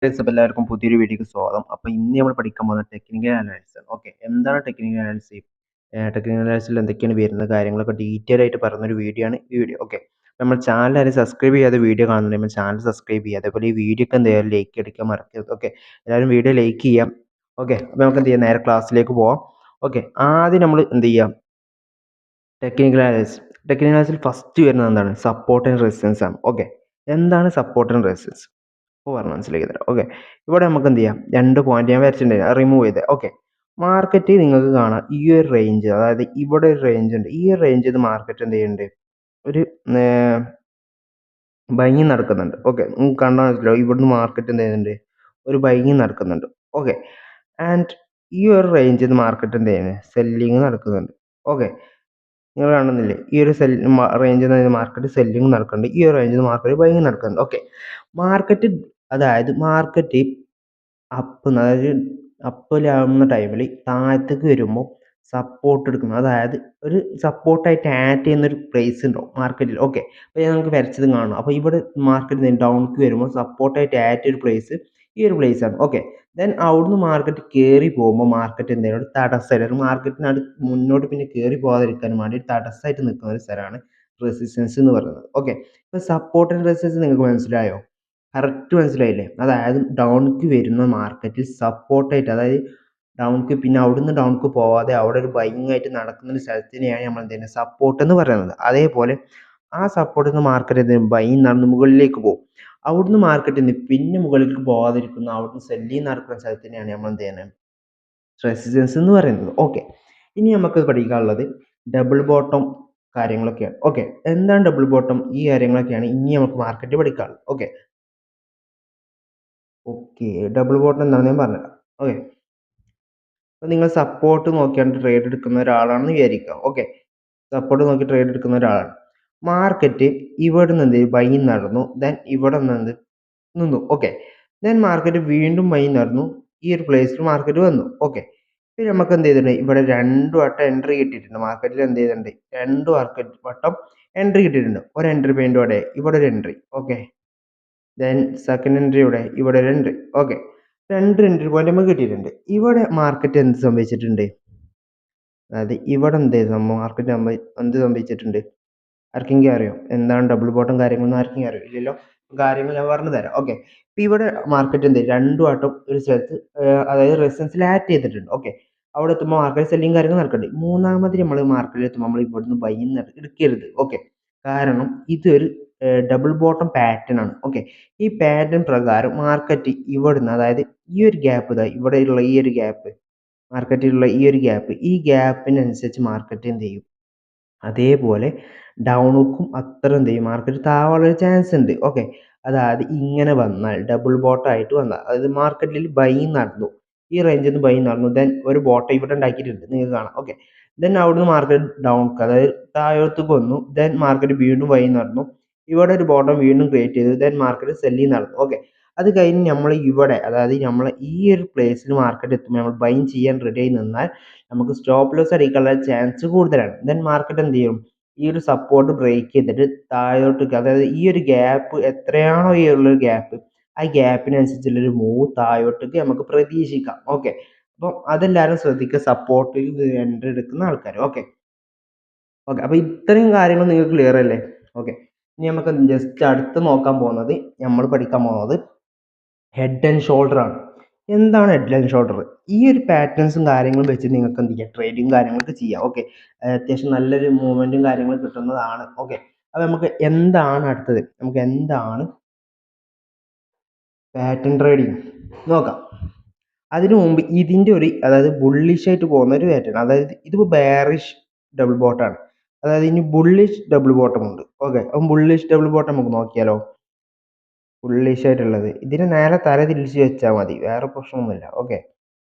എല്ലാവർക്കും പുതിയൊരു വീഡിയോക്ക് സ്വാഗതം. അപ്പോൾ ഇന്ന് നമ്മൾ പഠിക്കാൻ പോകുന്ന ടെക്നിക്കൽ അനാലിസിസ്. ഓക്കെ, എന്താണ് ടെക്നിക്കൽ അനാലിസിസ്? ടെക്നിക്കൽ അനാലിസിസിൽ എന്തൊക്കെയാണ് വരുന്ന കാര്യങ്ങളൊക്കെ ഡീറ്റെയിൽ ആയിട്ട് പറയുന്ന ഒരു വീഡിയോ ആണ് ഈ വീഡിയോ. ഓക്കെ, നമ്മൾ ചാനൽ ആരും സബ്സ്ക്രൈബ് ചെയ്യാതെ വീഡിയോ കാണുന്നുണ്ടെങ്കിൽ ചാനൽ സബ്സ്ക്രൈബ് ചെയ്യുക. അതേപോലെ ഈ വീഡിയോക്ക് എന്തായാലും ലൈക്ക് അടിക്കാൻ മറക്കരുത്. ഓക്കെ, എല്ലാവരും വീഡിയോ ലൈക്ക് ചെയ്യാം. ഓക്കെ, അപ്പോൾ നമുക്ക് എന്ത് ചെയ്യാം, നേരെ ക്ലാസ്സിലേക്ക് പോവാം. ഓക്കെ, ആദ്യം നമ്മൾ എന്ത് ചെയ്യാം, ടെക്നിക്കൽ അനാലിസിസ്. ടെക്നിക്കൽ അനാലിസിസിൽ ഫസ്റ്റ് വരുന്നത് എന്താണ്? സപ്പോർട്ട് ആൻഡ് റെസിസ്റ്റൻസ് ആണ്. ഓക്കെ, എന്താണ് സപ്പോർട്ട് ആൻഡ് റെസിസ്റ്റൻസ്? ഇപ്പോൾ പറഞ്ഞ് മനസ്സിലാക്കി തരാം. ഓക്കെ, ഇവിടെ നമുക്ക് എന്ത് ചെയ്യാം, രണ്ട് പോയിന്റ് ഞാൻ വരച്ചിട്ടുണ്ടായിരുന്നു, റിമൂവ് ചെയ്ത്. ഓക്കെ, മാർക്കറ്റ് നിങ്ങൾക്ക് കാണാം ഈ ഒരു റേഞ്ച്, അതായത് ഇവിടെ ഒരു റേഞ്ച് ഉണ്ട്. ഈ ഒരു റേഞ്ച് ഇത് മാർക്കറ്റ് എന്ത് ചെയ്യുന്നുണ്ട്, ഒരു ബൈങ് നടക്കുന്നുണ്ട്. ഓക്കെ, നിങ്ങൾക്ക് കണ്ടാൽ മനസ്സിലാവും ഇവിടുന്ന് മാർക്കറ്റ് എന്ത് ചെയ്യുന്നുണ്ട്, ഒരു ബൈങ് നടക്കുന്നുണ്ട്. ഓക്കെ, ആൻഡ് ഈ ഒരു റേഞ്ചിൽ മാർക്കറ്റ് എന്ത് ചെയ്യുന്നത്, സെല്ലിങ് നടക്കുന്നുണ്ട്. ഓക്കെ, നിങ്ങൾ കാണുന്നില്ലേ, ഈ ഒരു റേഞ്ചിൽ നിന്ന് മാർക്കറ്റ് സെല്ലിങ് നടക്കുന്നുണ്ട്, ഈ ഒരു റേഞ്ചിൽ നിന്ന് മാർക്കറ്റ് ബൈങ് നടക്കുന്നുണ്ട്. ഓക്കെ, മാർക്കറ്റ്, അതായത് മാർക്കറ്റ് അതായത് അപ്പിലാവുന്ന ടൈമിൽ താഴത്തേക്ക് വരുമ്പോൾ സപ്പോർട്ട് എടുക്കുന്നു, അതായത് ഒരു സപ്പോർട്ടായിട്ട് ആക്ട് ചെയ്യുന്ന ഒരു പ്ലേസ് ഉണ്ടാവും മാർക്കറ്റിൽ. ഓക്കെ, അപ്പോൾ നമുക്ക് വരച്ചത് കാണണം. അപ്പോൾ ഇവിടെ മാർക്കറ്റ് ഡൗണിക്ക് വരുമ്പോൾ സപ്പോർട്ടായിട്ട് ആക്ട് ഒരു പ്ലേസ് ഈ ഒരു പ്ലേസ് ആണ്. ഓക്കെ, ദെൻ അവിടുന്ന് മാർക്കറ്റ് കയറി പോകുമ്പോൾ മാർക്കറ്റ് എന്തെങ്കിലും ഒരു തടസ്സമായിട്ട്, ഒരു മാർക്കറ്റിനടുത്ത് മുന്നോട്ട് പിന്നെ കയറി പോകാതിരിക്കാൻ വേണ്ടി തടസ്സമായിട്ട് നിൽക്കുന്ന ഒരു സ്ഥലമാണ് റെസിസ്റ്റൻസ് എന്ന് പറയുന്നത്. ഓക്കെ, ഇപ്പോൾ സപ്പോർട്ട് ആൻഡ് റെസിസ്റ്റൻസ് നിങ്ങൾക്ക് മനസ്സിലായോ? കറക്റ്റ് മനസ്സിലായില്ലേ? അതായത് ഡൗണിക്ക് വരുന്ന മാർക്കറ്റിൽ സപ്പോർട്ടായിട്ട്, അതായത് ഡൗണിക്ക് പിന്നെ അവിടുന്ന് ഡൗണിക്ക് പോവാതെ അവിടെ ഒരു ബൈങ് ആയിട്ട് നടക്കുന്ന ഒരു സ്ഥലത്തിനെയാണ് നമ്മൾ എന്ത് ചെയ്യുന്നത്, സപ്പോർട്ട് എന്ന് പറയുന്നത്. അതേപോലെ ആ സപ്പോർട്ടിൽ നിന്ന് മാർക്കറ്റ് എന്ത് ചെയ്യും, ബൈങ് നടന്ന് മുകളിലേക്ക് പോകും. അവിടുന്ന് മാർക്കറ്റിൽ നിന്ന് പിന്നെ മുകളിലേക്ക് പോകാതിരിക്കുന്ന, അവിടുന്ന് സെല്ലിങ് നടക്കുന്ന സ്ഥലത്തിനെയാണ് നമ്മൾ എന്ത് ചെയ്യുന്നത്, റെസിസ്റ്റൻസ് എന്ന് പറയുന്നത്. ഓക്കെ, ഇനി നമുക്ക് പഠിക്കാനുള്ളത് ഡബിൾ ബോട്ടം കാര്യങ്ങളൊക്കെയാണ്. ഓക്കെ, എന്താണ് ഡബിൾ ബോട്ടം, ഈ കാര്യങ്ങളൊക്കെയാണ് ഇനി നമുക്ക് മാർക്കറ്റ് പഠിക്കാനുള്ളത്. ഓക്കെ, ഓക്കെ, ഡബിൾ ബോട്ടം എന്താണെന്ന് ഞാൻ പറഞ്ഞുതരാം. ഓക്കെ, അപ്പോൾ നിങ്ങൾ സപ്പോർട്ട് നോക്കിയാണ് ട്രേഡ് എടുക്കുന്ന ഒരാളാണെന്ന് വിചാരിക്കുക. ഓക്കെ, സപ്പോർട്ട് നോക്കി ട്രേഡ് എടുക്കുന്ന ഒരാളാണ്. മാർക്കറ്റ് ഇവിടെ നിന്ന് ബൈ നടന്നു, ദെൻ ഇവിടെ നിന്ന് നിന്നു. ഓക്കെ, ദെൻ മാർക്കറ്റ് വീണ്ടും ബൈ നടന്നു, ഈ ഒരു പ്ലേസിൽ മാർക്കറ്റ് വന്നു. ഓക്കെ, പിന്നെ നമുക്ക് എന്ത് ചെയ്തിട്ടുണ്ട്, ഇവിടെ രണ്ട് വട്ടം എൻട്രി കിട്ടിയിട്ടുണ്ട്. മാർക്കറ്റിൽ എന്ത് ചെയ്തിട്ടുണ്ട്, രണ്ട് വട്ടം എൻട്രി കിട്ടിയിട്ടുണ്ട്. ഒരു എൻട്രി പോയിന്റ് ഇവിടെ ഒരു entry. Okay, then second entry ഇവിടെ ഒരു എൻട്രി. ഓക്കെ, രണ്ട് എൻട്രി പോയിന്റ് നമുക്ക് കിട്ടിയിട്ടുണ്ട്. ഇവിടെ മാർക്കറ്റ് എന്ത് സംഭവിച്ചിട്ടുണ്ട്, അതായത് ഇവിടെ എന്ത് മാർക്കറ്റ് എന്ത് സംഭവിച്ചിട്ടുണ്ട്, ആർക്കെങ്കിലും അറിയോ എന്താണ് ഡബിൾ ബോട്ടം കാര്യങ്ങളൊന്നും ആർക്കെങ്കിലും അറിയോ? ഇല്ലല്ലോ, കാര്യങ്ങൾ ഞാൻ പറഞ്ഞു തരാം. ഓക്കെ, ഇപ്പൊ ഇവിടെ മാർക്കറ്റ് എന്ത് രണ്ടു വട്ടം ഒരു സ്ഥലത്ത് അതായത് റെസിസ്റ്റൻസിൽ ആക്ട് ചെയ്തിട്ടുണ്ട്. ഓക്കെ, അവിടെ എത്തുമ്പോൾ മാർക്കറ്റ് സെല്ലിങ് കാര്യങ്ങൾ നടക്കുന്നുണ്ട്. മൂന്നാമത് നമ്മൾ മാർക്കറ്റിൽ എത്തുമ്പോൾ നമ്മൾ ഇവിടുന്ന് ബൈ എടുക്കരുത്. ഓക്കെ, കാരണം ഇതൊരു ഡബിൾ ബോട്ടം പാറ്റേൺ ആണ്. ഓക്കെ, ഈ പാറ്റേൺ പ്രകാരം മാർക്കറ്റ് ഇവിടുന്ന്, അതായത് ഈ ഒരു ഗ്യാപ്പ്, ഇവിടെയുള്ള ഈ ഒരു ഗ്യാപ്പ്, മാർക്കറ്റിലുള്ള ഈ ഒരു ഗ്യാപ്പ്, ഈ ഗ്യാപ്പിനനുസരിച്ച് മാർക്കറ്റ് എന്ത് ചെയ്യും, അതേപോലെ ഡൗണുക്കും അത്ര എന്ത് ചെയ്യും, മാർക്കറ്റ് താവാനുള്ള ചാൻസ് ഉണ്ട്. ഓക്കെ, അതായത് ഇങ്ങനെ വന്നാൽ ഡബിൾ ബോട്ടം ആയിട്ട് വന്നാൽ, അതായത് മാർക്കറ്റിൽ ബൈ നടന്നു, ഈ റേഞ്ചിൽ നിന്ന് ബൈ നടന്നു, ദെൻ ഒരു ബോട്ടം ഇവിടെ ഉണ്ടാക്കിയിട്ടുണ്ട്, നിങ്ങൾക്ക് കാണാം. ഓക്കെ, ദെൻ അവിടുന്ന് മാർക്കറ്റ് ഡൗൺ, അതായത് താഴോട്ടേക്ക് വന്നു, ദെൻ മാർക്കറ്റ് വീണ്ടും ബൈ നടന്നു, ഇവിടെ ഒരു ബോട്ടം വീണ്ടും ക്രിയേറ്റ് ചെയ്തു, ദെൻ മാർക്കറ്റ് സെല്ലിങ് നടന്നു. ഓക്കെ, അത് കഴിഞ്ഞ് നമ്മൾ ഇവിടെ, അതായത് നമ്മൾ ഈ ഒരു പ്ലേസിൽ മാർക്കറ്റ് എത്തുമ്പോൾ നമ്മൾ ബൈ ചെയ്യാൻ റെഡി ആയി നിന്നാൽ നമുക്ക് സ്റ്റോപ്പ് ലോസ് അടിക്കാനുള്ള ചാൻസ് കൂടുതലാണ്. ദെൻ മാർക്കറ്റ് എന്ത് ചെയ്യും, ഈ ഒരു സപ്പോർട്ട് ബ്രേക്ക് ചെയ്തിട്ട് താഴോട്ടേക്ക്, അതായത് ഈ ഒരു ഗ്യാപ്പ് എത്രയാണോ ഈ ഉള്ള ഗ്യാപ്പ്, ആ ഗ്യാപ്പിനനുസരിച്ചുള്ള ഒരു മൂവ് താഴോട്ടേക്ക് നമുക്ക് പ്രതീക്ഷിക്കാം. ഓക്കെ, അപ്പം അതെല്ലാവരും ശ്രദ്ധിക്കുക, സപ്പോർട്ടിൽ എൻട്രി എടുക്കുന്ന ആൾക്കാർ. ഓക്കെ, ഓക്കെ, അപ്പോൾ ഇത്രയും കാര്യങ്ങൾ നിങ്ങൾക്ക് ക്ലിയർ അല്ലേ? ഓക്കെ, ഇനി നമുക്ക് ജസ്റ്റ് അടുത്ത് നോക്കാൻ പോകുന്നത്, നമ്മൾ പഠിക്കാൻ പോകുന്നത് ഹെഡ് ആൻഡ് ഷോൾഡർ ആണ്. എന്താണ് ഹെഡ് ആൻഡ് ഷോൾഡർ? ഈ ഒരു പാറ്റേൺസും കാര്യങ്ങളും വെച്ച് നിങ്ങൾക്ക് എന്ത് ചെയ്യാം, ട്രേഡിങ് കാര്യങ്ങളൊക്കെ ചെയ്യാം. ഓക്കെ, അത്യാവശ്യം നല്ലൊരു മൂവ്മെന്റും കാര്യങ്ങളും കിട്ടുന്നതാണ്. ഓക്കെ, അപ്പൊ നമുക്ക് എന്താണ് അടുത്തത്, നമുക്ക് എന്താണ് പാറ്റേൺ ട്രേഡിങ് നോക്കാം. അതിനു മുമ്പ് ഇതിന്റെ ഒരു, അതായത് ബുള്ളിഷ് ആയിട്ട് പോകുന്ന ഒരു പാറ്റേൺ, അതായത് ഇതിപ്പോ ബെയറിഷ് ഡബിൾ ബോട്ടാണ്, അതായത് ഇനി ബുള്ളിഷ് ഡബിൾ ബോട്ടം ഉണ്ട്. ഓക്കെ, അപ്പം ബുള്ളിഷ് ഡബിൾ ബോട്ടം നമുക്ക് നോക്കിയാലോ. ബുള്ളിഷ് ആയിട്ടുള്ളത് ഇതിന് നേരെ തല തിരിച്ച് വെച്ചാൽ മതി, വേറെ പ്രശ്നമൊന്നുമില്ല. ഓക്കെ,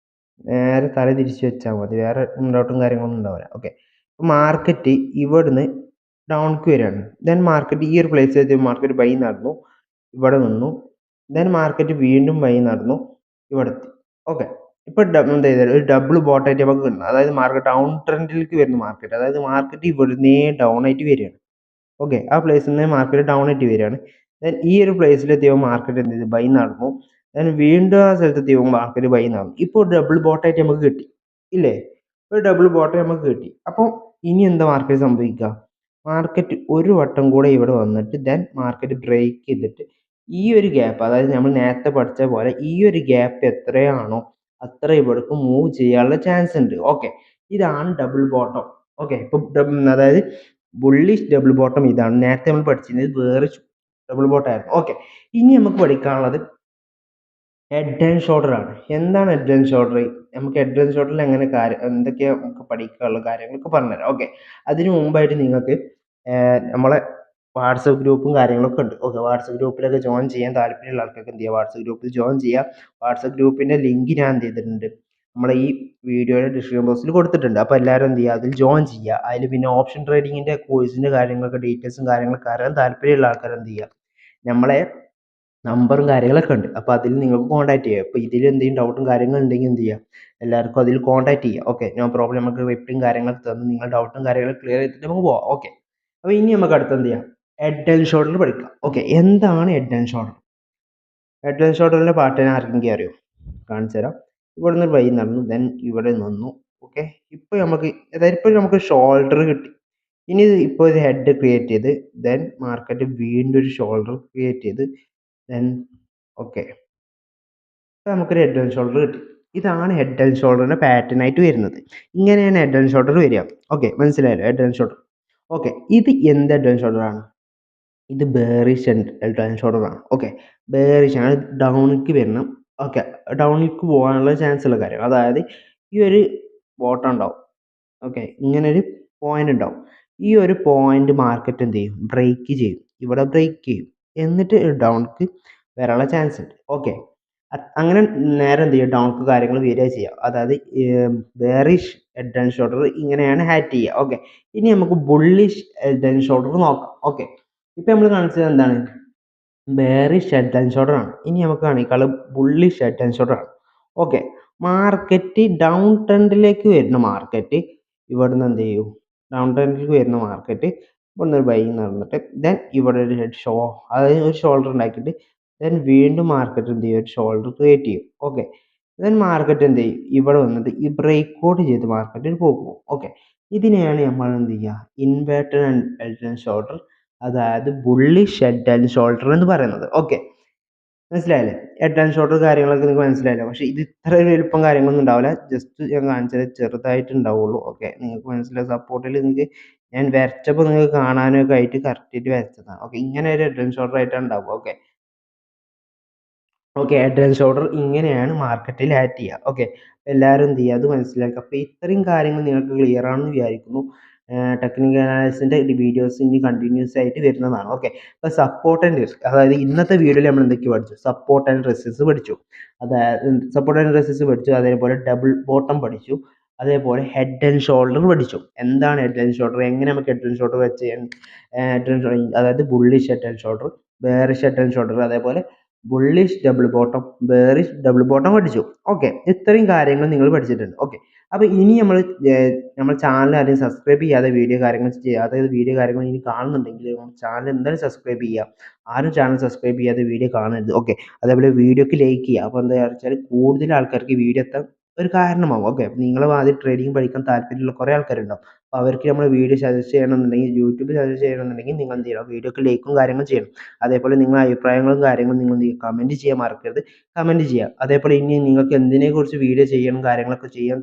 നേരെ തല തിരിച്ച് വെച്ചാൽ മതി, വേറെ മുന്നോട്ടും കാര്യങ്ങളൊന്നും ഉണ്ടാവില്ല. ഓക്കെ, മാർക്കറ്റ് ഇവിടുന്ന് ഡൗൺക്ക് വരികയാണ്, ദെൻ മാർക്കറ്റ് ഈ ഒരു പ്ലേസിൽ മാർക്കറ്റ് ബൈ നടന്നു, ഇവിടെ നിന്നു, ദെൻ മാർക്കറ്റ് വീണ്ടും ബൈ നടന്നു, ഇവിടെ എത്തി. ഓക്കെ, ഇപ്പൊ എന്താ ചെയ്താൽ ഒരു ഡബിൾ ബോട്ടായിട്ട് നമുക്ക് കിട്ടുന്നത്, അതായത് മാർക്കറ്റ് ഡൗൺ ട്രെൻഡിലേക്ക് വരുന്നു മാർക്കറ്റ്, അതായത് മാർക്കറ്റ് ഇവിടുന്നേ ഡൗൺ ആയിട്ട് വരികയാണ്. ഓക്കെ, ആ പ്ലേസിൽ നിന്ന് മാർക്കറ്റ് ഡൗൺ ആയിട്ട് വരികയാണ്. ദെൻ ഈ ഒരു പ്ലേസിൽ എത്തിയപ്പോൾ മാർക്കറ്റ് എന്ത് ചെയ്തു, ബൈ നടന്നു, ഞാൻ വീണ്ടും ആ സ്ഥലത്തെത്തിയപ്പോൾ മാർക്കറ്റ് ബൈ എന്നാവും. ഇപ്പോൾ ഡബിൾ ബോട്ടായിട്ട് നമുക്ക് കിട്ടി ഇല്ലേ? ഒരു ഡബിൾ ബോട്ടം നമുക്ക് കിട്ടി. അപ്പോൾ ഇനി എന്താ മാർക്കറ്റ് സംഭവിക്കുക? മാർക്കറ്റ് ഒരു വട്ടം കൂടെ ഇവിടെ വന്നിട്ട് മാർക്കറ്റ് ബ്രേക്ക് ചെയ്തിട്ട് ഈ ഒരു ഗ്യാപ്പ്, അതായത് നമ്മൾ നേരത്തെ പഠിച്ച പോലെ ഈ ഒരു ഗ്യാപ്പ് എത്രയാണോ അത്ര ഇവിടേക്ക് മൂവ് ചെയ്യാനുള്ള ചാൻസ് ഉണ്ട്. ഓക്കെ, ഇതാണ് ഡബിൾ ബോട്ടം. ഓക്കെ, ഇപ്പം അതായത് ബുള്ളിഷ് ഡബിൾ ബോട്ടം ഇതാണ്. നേരത്തെ നമ്മൾ പഠിച്ചിരുന്നത് വേറെ ഡബിൾ ബോട്ടം ആയിരുന്നു. ഓക്കെ, ഇനി നമുക്ക് പഠിക്കാനുള്ളത് ഹെഡ് ആൻഡ് ഷോൾഡർ ആണ്. എന്താണ് ഹെഡ് ആൻഡ് ഷോൾഡർ? നമുക്ക് ഹെഡ് ആൻഡ് ഷോൾഡറിൽ എങ്ങനെ എന്തൊക്കെയാണ് നമുക്ക് പഠിക്കാനുള്ള കാര്യങ്ങളൊക്കെ പറഞ്ഞുതരാം. ഓക്കെ, അതിന് മുമ്പായിട്ട് നിങ്ങൾക്ക് നമ്മളെ വാട്സപ്പ് ഗ്രൂപ്പും കാര്യങ്ങളൊക്കെ ഉണ്ട്. ഓക്കെ, വാട്സപ്പ് ഗ്രൂപ്പിലൊക്കെ ജോയിൻ ചെയ്യാൻ താല്പര്യമുള്ള ആൾക്കാർക്ക് എന്ത് ചെയ്യുക, വാട്സപ്പ് ഗ്രൂപ്പിൽ ജോയിൻ ചെയ്യുക. വാട്സപ്പ് ഗ്രൂപ്പിൻ്റെ ലിങ്ക് ഞാൻ എന്ത് ചെയ്തിട്ടുണ്ട്, നമ്മുടെ ഈ വീഡിയോയുടെ ഡിസ്ക്രിപ്ഷൻ ബോക്സിൽ കൊടുത്തിട്ടുണ്ട്. അപ്പോൾ എല്ലാവരും എന്ത് ചെയ്യുക, അതിൽ ജോയിൻ ചെയ്യുക. അതിൽ പിന്നെ ഓപ്ഷൻ ട്രേഡിങ്ങിൻ്റെ കോഴ്സിൻ്റെ കാര്യങ്ങളൊക്കെ ഡീറ്റെയിൽസും കാര്യങ്ങളൊക്കെ അറിയാൻ താല്പര്യമുള്ള ആൾക്കാർ എന്ത് ചെയ്യുക, നമ്മളെ നമ്പറും കാര്യങ്ങളൊക്കെ ഉണ്ട്. അപ്പോൾ അതിൽ നിങ്ങൾക്ക് കോൺടാക്ട് ചെയ്യാം. അപ്പോൾ ഇതിൽ എന്തെങ്കിലും ഡൗട്ടും കാര്യങ്ങളും ഉണ്ടെങ്കിൽ എന്ത് ചെയ്യുക, എല്ലാവർക്കും അതിൽ കോൺടാക്ട് ചെയ്യുക. Okay, no problem. നമുക്ക് റിപ്ലൈയും കാര്യങ്ങളൊക്കെ തന്ന് നിങ്ങളുടെ ഡൗട്ടും കാര്യങ്ങളൊക്കെ ക്ലിയർ ചെയ്തിട്ട് നമുക്ക് പോവാം. ഓക്കെ, അപ്പോൾ ഇനി നമുക്ക് അടുത്ത് എന്ത് ചെയ്യാം, ഹെഡ് ആൻഡ് ഷോൾഡർ പഠിക്കാം. ഓക്കെ, എന്താണ് head and shoulder? Head and ഷോൾഡറിൻ്റെ പാറ്റേൺ ആർക്കെങ്കിലും അറിയോ? കാണിച്ചു തരാം. ഇവിടെ നിന്ന് വഴി നടന്നു, ഇവിടെ നിന്നു. ഓക്കെ, ഇപ്പോൾ നമുക്ക് അതായത് ഇപ്പോൾ നമുക്ക് ഷോൾഡർ കിട്ടി. ഇനി ഇപ്പോൾ ഒരു ഹെഡ് ക്രിയേറ്റ് ചെയ്ത് മാർക്കറ്റ് വീണ്ടും ഒരു ഷോൾഡർ ക്രിയേറ്റ് ചെയ്ത് ദെൻ ഓക്കെ, ഇപ്പോൾ നമുക്കൊരു ഹെഡ് ആൻഡ് ഷോൾഡർ കിട്ടി. ഇതാണ് ഹെഡ് ആൻഡ് ഷോൾഡറിൻ്റെ പാറ്റേൺ ആയിട്ട് വരുന്നത്. ഇങ്ങനെയാണ് ഹെഡ് ആൻഡ് ഷോൾഡർ വരിക. ഓക്കെ, മനസ്സിലായല്ലോ ഹെഡ് ആൻഡ് ഷോൾഡർ. ഓക്കെ, ഇത് എന്ത് ഹെഡ് ആൻഡ് ഷോൾഡർ ആണ്? ഇത് ബെയറിഷ് ഹെഡ് ആൻഡ് ഷോൾഡർ ആണ്. ഓക്കെ, ബെയറിഷ് ആണ്, ഡൗണിലേക്ക് വരണം. ഓക്കെ, ഡൗണിലേക്ക് പോകാനുള്ള ചാൻസ് ഉള്ള കാര്യം, അതായത് ഈ ഒരു ബോട്ടം ഉണ്ടാവും. ഓക്കെ, ഇങ്ങനൊരു പോയിന്റ് ഉണ്ടാവും. ഈ ഒരു പോയിന്റ് മാർക്കറ്റ് എന്ത് ചെയ്യും, ബ്രേക്ക് ചെയ്യും. ഇവിടെ ബ്രേക്ക് ചെയ്യും, എന്നിട്ട് ഡൗൺക്ക് വരാനുള്ള ചാൻസ് ഉണ്ട്. ഓക്കെ, അങ്ങനെ നേരെ എന്ത് ചെയ്യും, ഡൗൺക്ക് കാര്യങ്ങൾ വരിക ചെയ്യുക. അതായത് ബെയറിഷ് ഹെഡ് ആൻഡ് ഷോൾഡർ ഇങ്ങനെയാണ് ഹാറ്റ് ചെയ്യുക. ഓക്കെ, ഇനി നമുക്ക് ബുള്ളിഷ് ഹെഡ് ആൻഡ് ഷോൾഡർ നോക്കാം. ഓക്കെ, ഇപ്പം നമ്മൾ കാണിച്ചത് എന്താണ്, ബെയറിഷ് ഹെഡ് ആൻഡ് ഷോൾഡർ ആണ്. ഇനി നമുക്ക് കാണിക്കാൾ ബുള്ളിഷ് ഹെഡ് ആൻഡ് ഷോൾഡർ ആണ്. ഓക്കെ, മാർക്കറ്റ് ഡൗൺ ട്രെൻഡിലേക്ക് വരുന്ന മാർക്കറ്റ് ഇവിടുന്ന് എന്ത് ചെയ്യും, ഡൗൺ ട്രെൻഡിലേക്ക് വരുന്ന മാർക്കറ്റ് ഇവിടുന്ന് ഒരു ബൈ നടന്നിട്ട് ഇവിടെ ഒരു അതായത് ഒരു ഷോൾഡർ ഉണ്ടാക്കിയിട്ട് വീണ്ടും മാർക്കറ്റ് എന്ത് ചെയ്യും, ഒരു ഷോൾഡർ ക്രിയേറ്റ് ചെയ്യും. ഓക്കെ, മാർക്കറ്റ് എന്ത് ചെയ്യും, ഇവിടെ വന്നിട്ട് ഈ ബ്രേക്ക് ഔട്ട് ചെയ്ത് മാർക്കറ്റിൽ പോകും. ഓക്കെ, ഇതിനെയാണ് നമ്മൾ എന്ത് ചെയ്യുക, ഇൻവേർട്ടഡ് ഹെഡ് ആൻഡ് ഷോൾഡർ, അതായത് ബുള്ളിഷ് ഹെഡ് ആൻഡ് ഷോൾഡർ എന്ന് പറയുന്നത്. ഓക്കെ, മനസ്സിലായില്ലേ? ഹെഡ് ആൻഡ് ഷോൾഡർ കാര്യങ്ങളൊക്കെ നിങ്ങൾക്ക് മനസ്സിലായല്ലോ. പക്ഷേ ഇത് ഇത്ര ഒരു വലുപ്പം കാര്യങ്ങളൊന്നും ഉണ്ടാവില്ല. ജസ്റ്റ് ഞാൻ കാണിച്ചത് ചെറുതായിട്ട് ഉണ്ടാവുള്ളൂ. ഓക്കെ, നിങ്ങൾക്ക് മനസ്സിലായി. സപ്പോർട്ടിൽ നിങ്ങൾക്ക് ഞാൻ വരച്ചപ്പോൾ നിങ്ങൾക്ക് കാണാനൊക്കെ ആയിട്ട് കറക്റ്റായിട്ട് വരച്ചതാണ്. ഓക്കെ, ഇങ്ങനെ ഒരു ഹെഡ് ആൻഡ് ഷോൾഡർ ആയിട്ടാണ് ഉണ്ടാവുക. Okay, okay, head and shoulder ഇങ്ങനെയാണ് മാർക്കറ്റിൽ ആക്ട് ചെയ്യുക. ഓക്കെ, എല്ലാവരും എന്ത് ചെയ്യുക, അത് മനസ്സിലാക്കുക. അപ്പോൾ ഇത്രയും കാര്യങ്ങൾ നിങ്ങൾക്ക് ക്ലിയർ ആണെന്ന് വിചാരിക്കുന്നു. ടെക്നിക്കൽ അനാലിസിൻ്റെ വീഡിയോസ് ഇനി കണ്ടിന്യൂസ് ആയിട്ട് വരുന്നതാണ്. ഓക്കെ, അപ്പോൾ സപ്പോർട്ട് ആൻഡ് അതായത് ഇന്നത്തെ വീഡിയോയിൽ നമ്മൾ എന്തൊക്കെ പഠിച്ചു, സപ്പോർട്ട് ആൻഡ് റെസിസ്റ്റൻസ് പഠിച്ചു. അതായത് സപ്പോർട്ട് ആൻഡ് റെസിസ്റ്റൻസ് പഠിച്ചു, അതേപോലെ ഡബിൾ ബോട്ടം പഠിച്ചു, അതേപോലെ ഹെഡ് ആൻഡ് ഷോൾഡർ പഠിച്ചു. എന്താണ് ഹെഡ് ആൻഡ് ഷോൾഡർ, എങ്ങനെ നമുക്ക് ഹെഡ് ആൻഡ് ഷോൾഡർ വെച്ച് ഹെഡ് ആൻഡ് ഷോൾഡർ, അതായത് bullish head and shoulder, bearish head and shoulder, അതേപോലെ bullish double bottom, bearish double bottom പഠിച്ചു. ഓക്കെ, ഇത്രയും കാര്യങ്ങൾ നിങ്ങൾ പഠിച്ചിട്ടുണ്ട്. ഓക്കെ, അപ്പോൾ ഇനി നമ്മൾ ചാനൽ ആദ്യം സബ്സ്ക്രൈബ് ചെയ്യാതെ വീഡിയോ കാര്യങ്ങൾ ചെയ്യാതെ വീഡിയോ കാര്യങ്ങൾ ഇനി കാണുന്നുണ്ടെങ്കിൽ ചാനൽ എന്തായാലും സബ്സ്ക്രൈബ് ചെയ്യുക. ആരും ചാനൽ സബ്സ്ക്രൈബ് ചെയ്യാതെ വീഡിയോ കാണരുത്. ഓക്കെ, അതേപോലെ വീഡിയോക്ക് ലൈക്ക് ചെയ്യുക. അപ്പോൾ എന്താ വെച്ചാൽ കൂടുതൽ ആൾക്കാർക്ക് വീഡിയോ എത്താൻ ഒരു കാരണമാവും. ഓക്കെ, നിങ്ങൾ ആദ്യം ട്രേഡിംഗ് പഠിക്കാൻ താല്പര്യമുള്ള കുറേ ആൾക്കാരുണ്ടാവും. അപ്പോൾ അവർക്ക് നമ്മൾ വീഡിയോ സജസ്റ്റ് ചെയ്യണമെന്നുണ്ടെങ്കിൽ, യൂട്യൂബ് സജസ്റ്റ് ചെയ്യണമെന്നുണ്ടെങ്കിൽ നിങ്ങൾ എന്ത് ചെയ്യണം, വീഡിയോക്ക് ലൈക്കും കാര്യങ്ങളും ചെയ്യണം. അതേപോലെ നിങ്ങളുടെ അഭിപ്രായങ്ങളും കാര്യങ്ങളും നിങ്ങൾ എന്ത് ചെയ്യുക, കമൻറ്റ് ചെയ്യാൻ മറക്കരുത്. കമൻറ്റ് ചെയ്യുക. അതേപോലെ ഇനി നിങ്ങൾക്ക് എന്തിനെക്കുറിച്ച് വീഡിയോ ചെയ്യണം കാര്യങ്ങളൊക്കെ ചെയ്യാൻ,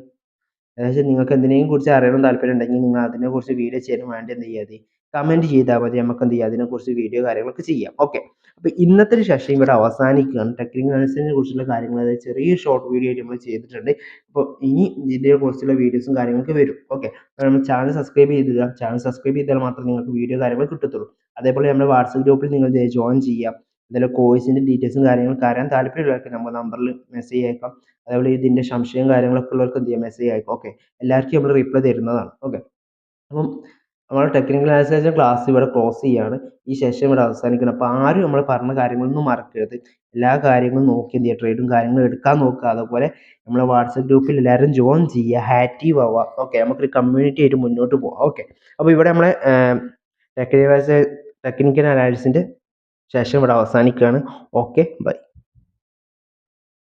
അതായത് നിങ്ങൾക്ക് എന്തിനേയും കുറിച്ച് അറിയണം താല്പര്യം ഉണ്ടെങ്കിൽ നിങ്ങൾ അതിനെക്കുറിച്ച് വീഡിയോ ചെയ്യാൻ വേണ്ടി എന്ത് ചെയ്യാതെ കമൻറ്റ് ചെയ്താൽ മതി. നമുക്ക് എന്ത് ചെയ്യാം, അതിനെക്കുറിച്ച് വീഡിയോ കാര്യങ്ങളൊക്കെ ചെയ്യാം. ഓക്കെ, അപ്പോൾ ഇന്നത്തെ ഒരു സെഷൻ ഇവിടെ അവസാനിക്കുകയാണ്. ടെക്നിക്കൽ അനാലിസിസിനെ കുറിച്ചുള്ള കാര്യങ്ങൾ, അതായത് ചെറിയ ഷോർട്ട് വീഡിയോ ആയിട്ട് നമ്മൾ ചെയ്തിട്ടുണ്ട്. അപ്പോൾ ഇനി ഇതിനെക്കുറിച്ചുള്ള വീഡിയോസും കാര്യങ്ങളൊക്കെ വരും. ഓക്കെ, നമ്മൾ ചാനൽ സബ്സ്ക്രൈബ് ചെയ്തിടുക. ചാനൽ സബ്സ്ക്രൈബ് ചെയ്താൽ മാത്രമേ നിങ്ങൾക്ക് വീഡിയോ കാര്യങ്ങൾ കിട്ടത്തുള്ളൂ. അതേപോലെ നമ്മുടെ വാട്സപ്പ് ഗ്രൂപ്പിൽ നിങ്ങൾ ജോയിൻ ചെയ്യാം. അതിലെ കോഴ്സിൻ്റെ ഡീറ്റെയിൽസും കാര്യങ്ങളൊക്കെ അറിയാൻ താല്പര്യമുള്ളവർക്ക് നമ്മുടെ നമ്പറിൽ മെസ്സേജ് അയക്കാം. അതേപോലെ ഇതിൻ്റെ സംശയം കാര്യങ്ങളൊക്കെ ഉള്ളവർക്ക് എന്ത് ചെയ്യാം, മെസ്സേജ് അയക്കാം. ഓക്കെ, എല്ലാവർക്കും നമ്മൾ റിപ്ലൈ തരുന്നതാണ്. ഓക്കെ, അപ്പം നമ്മുടെ ടെക്നിക്കൽ അനാലിസിസ് ക്ലാസ് ഇവിടെ ക്ലോസ് ചെയ്യാണ്. ഈ സെഷൻ ഇവിടെ അവസാനിക്കണം. അപ്പോൾ ആരും നമ്മൾ പറഞ്ഞ കാര്യങ്ങളൊന്നും മറക്കരുത്. എല്ലാ കാര്യങ്ങളും നോക്കി എന്ത് ചെയ്യുക, ട്രേഡും കാര്യങ്ങളും എടുക്കാൻ നോക്കുക. അതുപോലെ നമ്മളെ വാട്സപ്പ് ഗ്രൂപ്പിൽ എല്ലാവരും ജോയിൻ ചെയ്യുക, ആക്റ്റീവ് ആവുക. ഓക്കെ, നമുക്കൊരു കമ്മ്യൂണിറ്റി ആയിട്ട് മുന്നോട്ട് പോകാം. ഓക്കെ, അപ്പോൾ ഇവിടെ നമ്മളെ ടെക്നിക്കൽ അനാലിസിൻ്റെ സെഷൻ ഇവിടെ അവസാനിക്കുകയാണ്. Okay, by.